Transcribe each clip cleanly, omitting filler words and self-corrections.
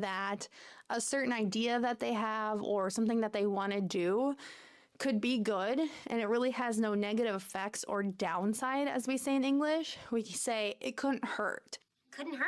that a certain idea that they have or something that they want to do could be good and it really has no negative effects or downside, as we say in English. We say it couldn't hurt. Couldn't hurt.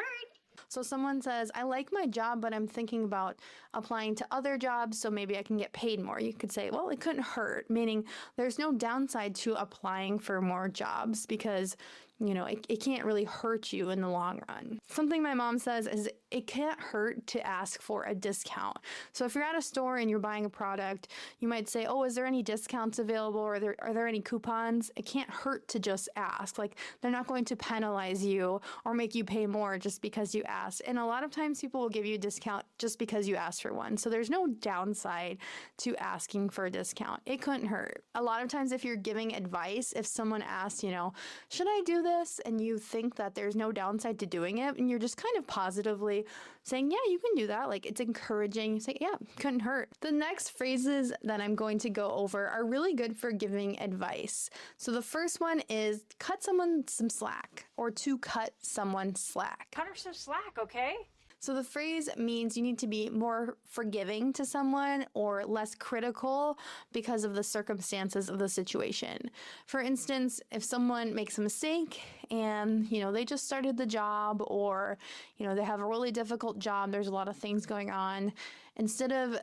So someone says, I like my job, but I'm thinking about applying to other jobs so maybe I can get paid more. You could say, well, it couldn't hurt, meaning there's no downside to applying for more jobs because, it can't really hurt you in the long run. Something my mom says is it can't hurt to ask for a discount. So if you're at a store and you're buying a product, you might say, oh, is there any discounts available? Or are there any coupons? It can't hurt to just ask. Like, they're not going to penalize you or make you pay more just because you ask. And a lot of times people will give you a discount just because you asked for one. So there's no downside to asking for a discount. It couldn't hurt. A lot of times if you're giving advice, if someone asks, should I do this? And you think that there's no downside to doing it, and you're just kind of positively saying, yeah, you can do that. Like, it's encouraging. You say, yeah, couldn't hurt. The next phrases that I'm going to go over are really good for giving advice. So the first one is cut someone some slack, or to cut someone slack. Cut her some slack, okay? So the phrase means you need to be more forgiving to someone or less critical because of the circumstances of the situation. For instance, if someone makes a mistake and, they just started the job or, they have a really difficult job, there's a lot of things going on, instead of,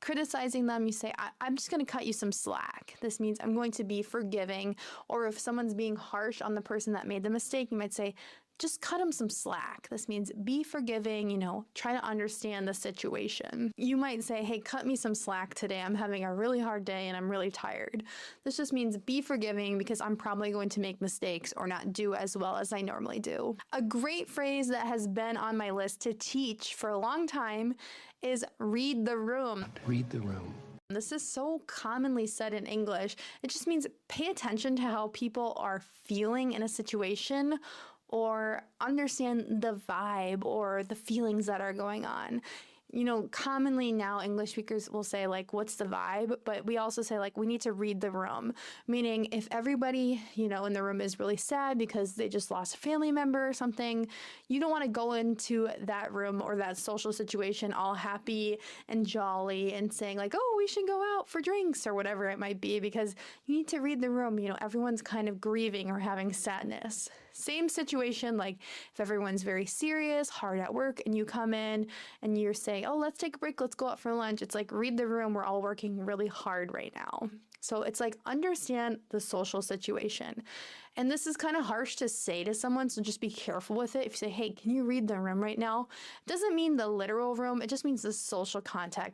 criticizing them, you say, I'm just going to cut you some slack. This means I'm going to be forgiving. Or if someone's being harsh on the person that made the mistake, you might say, just cut them some slack. This means be forgiving, try to understand the situation. You might say, hey, cut me some slack today. I'm having a really hard day and I'm really tired. This just means be forgiving because I'm probably going to make mistakes or not do as well as I normally do. A great phrase that has been on my list to teach for a long time is read the room. Read the room. This is so commonly said in English. It just means pay attention to how people are feeling in a situation or understand the vibe or the feelings that are going on. Commonly now English speakers will say, like, what's the vibe? But we also say, like, we need to read the room. Meaning if everybody, in the room is really sad because they just lost a family member or something, you don't want to go into that room or that social situation all happy and jolly and saying, like, oh, we should go out for drinks or whatever it might be, because you need to read the room. Everyone's kind of grieving or having sadness. Same situation, like if everyone's very serious, hard at work, and you come in and you're saying, oh, let's take a break, let's go out for lunch. It's like, read the room, we're all working really hard right now. So it's like, understand the social situation. And this is kind of harsh to say to someone, so just be careful with it. If you say, hey, can you read the room right now? It doesn't mean the literal room, it just means the social context.